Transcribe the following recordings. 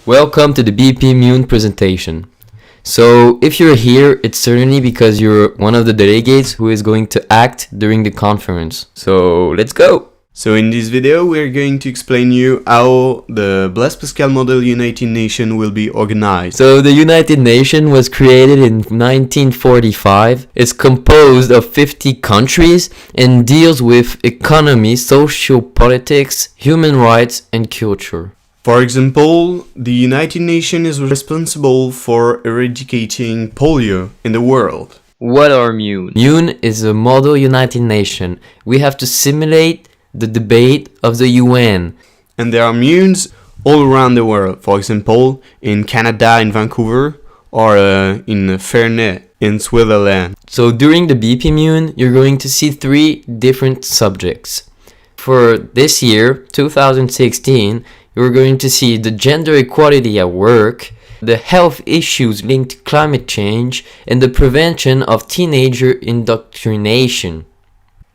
Welcome to the BPMUN presentation. So if you're here, it's certainly because you're one of the delegates who is going to act during the conference. So let's go! So in this video we're going to explain you how the Blaise Pascal Model United Nations will be organized. So the United Nations was created in 1945. It's composed of 50 countries and deals with economy, social politics, human rights and culture. For example, the United Nations is responsible for eradicating polio in the world. What are MUN? MUN is a Model United Nations. We have to simulate the debate of the UN. And there are MUNs all around the world, for example, in Canada, in Vancouver, or in Ferney, in Switzerland. So during the BPMUN, you're going to see 3 different subjects. For this year, 2016, you're going to see the gender equality at work, the health issues linked to climate change, and the prevention of teenager indoctrination.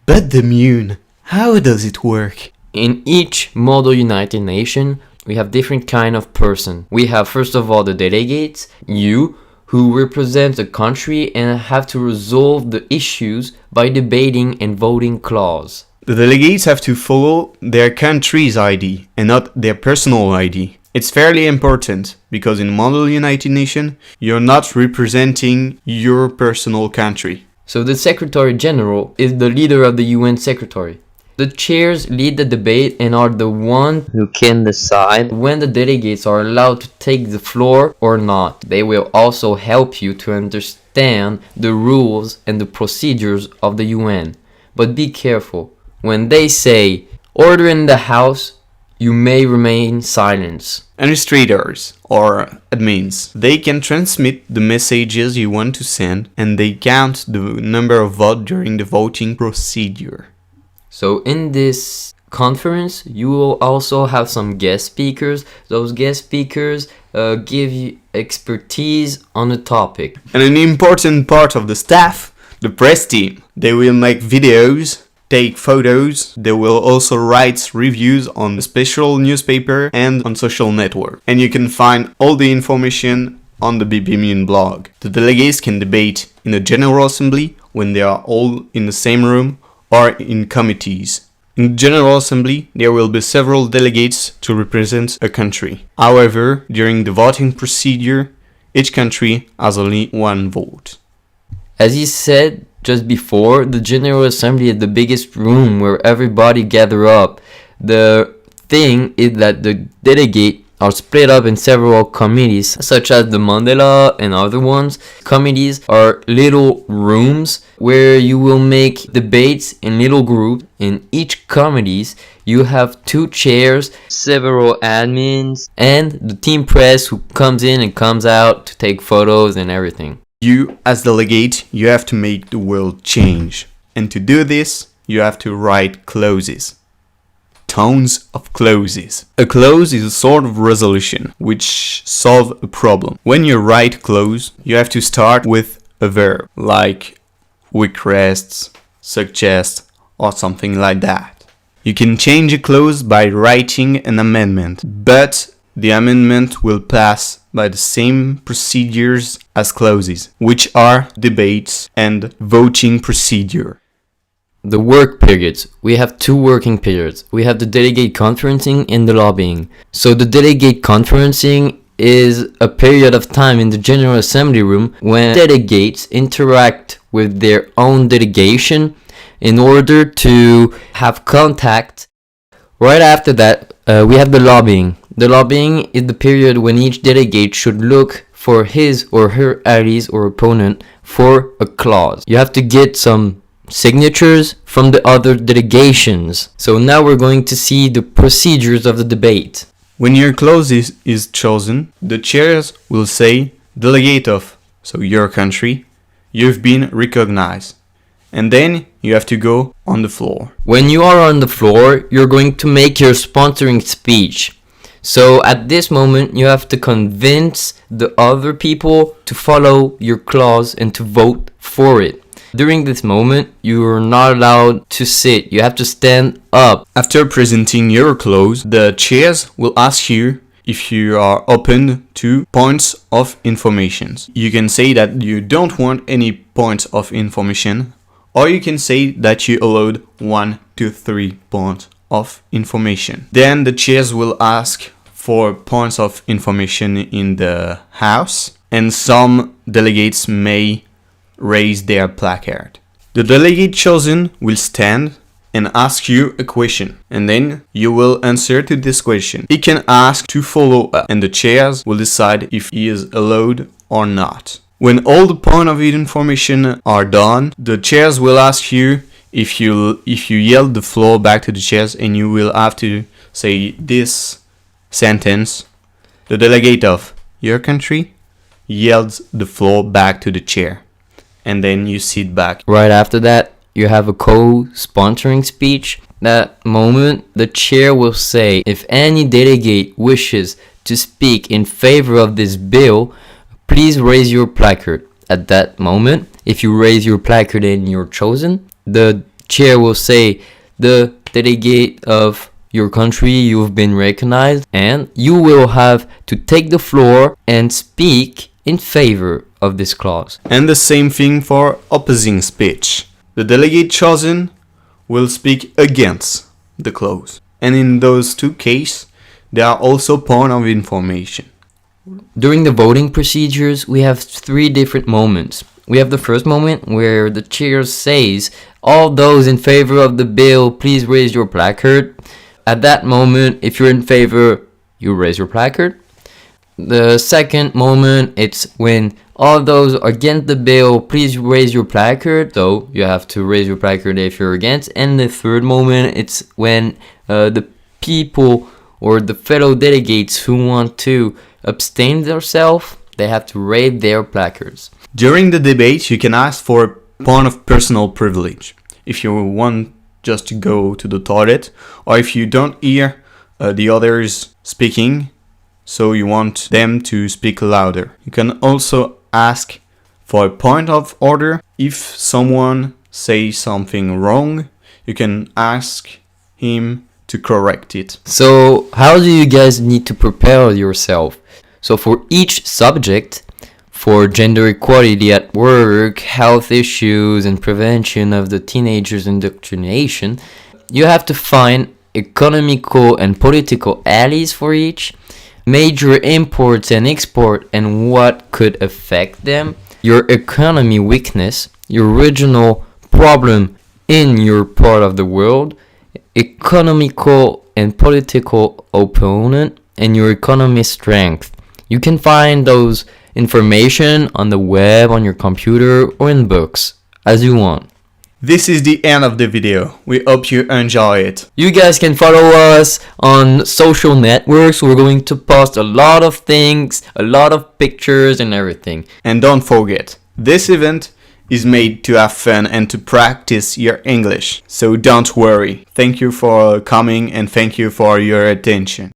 But the MUN, how does it work? In each Model United Nations, we have different kind of person. We have first of all the delegates, you, who represent the country and have to resolve the issues by debating and voting clause. The delegates have to follow their country's ID and not their personal ID. It's fairly important because in Model United Nations, you're not representing your personal country. So the Secretary General is the leader of the UN Secretary. The chairs lead the debate and are the ones who can decide when the delegates are allowed to take the floor or not. They will also help you to understand the rules and the procedures of the UN. But be careful. When they say, order in the house, you may remain silent. Administrators, or admins, they can transmit the messages you want to send and they count the number of votes during the voting procedure. So in this conference, you will also have some guest speakers. Those guest speakers give you expertise on the topic. And an important part of the staff, the press team, they will make videos, take photos, they will also write reviews on the special newspaper and on social network. And you can find all the information on the BPMUN blog. The delegates can debate in the General Assembly when they are all in the same room or in committees. In the General Assembly, there will be several delegates to represent a country. However, during the voting procedure, each country has only one vote. As he said just before, the General Assembly is the biggest room where everybody gather up. The thing is that the delegates are split up in several committees, such as the Mandela and other ones. Committees are little rooms where you will make debates in little groups. In each committees, you have 2 chairs, several admins, and the team press who comes in and comes out to take photos and everything. You, as delegate, you have to make the world change. And to do this, you have to write clauses. Tons of clauses. A clause is a sort of resolution which solves a problem. When you write a clause, you have to start with a verb, like requests, suggest, or something like that. You can change a clause by writing an amendment, but the amendment will pass by the same procedures as clauses, which are debates and voting procedure. The work periods. We have 2 working periods. We have the delegate conferencing and the lobbying. So the delegate conferencing is a period of time in the General Assembly room when delegates interact with their own delegation in order to have contact. Right after that, we have the lobbying. The lobbying is the period when each delegate should look for his or her allies or opponent for a clause. You have to get some signatures from the other delegations. So now we're going to see the procedures of the debate. When your clause is chosen, the chairs will say, delegate of, so your country, you've been recognized. And then you have to go on the floor. When you are on the floor, you're going to make your sponsoring speech. So at this moment, you have to convince the other people to follow your clause and to vote for it. During this moment, you are not allowed to sit. You have to stand up. After presenting your clause, the chairs will ask you if you are open to points of information. You can say that you don't want any points of information, or you can say that you allowed 1 to 3 points of information. Then the chairs will ask for points of information in the house, and some delegates may raise their placard. The delegate chosen will stand and ask you a question, and then you will answer to this question. He can ask to follow up, and the chairs will decide if he is allowed or not. When all the points of information are done, the chairs will ask you if you yield the floor back to the chairs, and you will have to say this sentence: the delegate of your country yields the floor back to the chair, and then you sit back. Right after that, you have a co-sponsoring speech. That moment, the chair will say, if any delegate wishes to speak in favor of this bill, please raise your placard. At that moment, if you raise your placard and you're chosen, the chair will say, the delegate of your country, you've been recognized, and you will have to take the floor and speak in favor of this clause. And the same thing for opposing speech. The delegate chosen will speak against the clause. And in those two cases, there are also points of information. During the voting procedures, we have 3 different moments. We have the first moment where the chair says, all those in favor of the bill, please raise your placard. At that moment, if you're in favor, you raise your placard. The second moment, it's when all those against the bill, please raise your placard. So you have to raise your placard if you're against. And the third moment, it's when the people or the fellow delegates who want to abstain themselves, they have to raise their placards. During the debate, you can ask for a point of personal privilege. If you want just to go to the toilet, or if you don't hear the others speaking, so you want them to speak louder. You can also ask for a point of order. If someone says something wrong, you can ask him to correct it. So how do you guys need to prepare yourself? So for each subject, for gender equality at work, health issues, and prevention of the teenagers' indoctrination, you have to find economical and political allies for each, major imports and export and what could affect them, your economy weakness, your regional problem in your part of the world, economical and political opponent, and your economy strength. You can find those information on the web, on your computer, or in books, as you want. This is the end of the video. We hope you enjoy it. You guys can follow us on social networks. We're going to post a lot of things, a lot of pictures and everything. And don't forget, this event is made to have fun and to practice your English. So don't worry. Thank you for coming and thank you for your attention.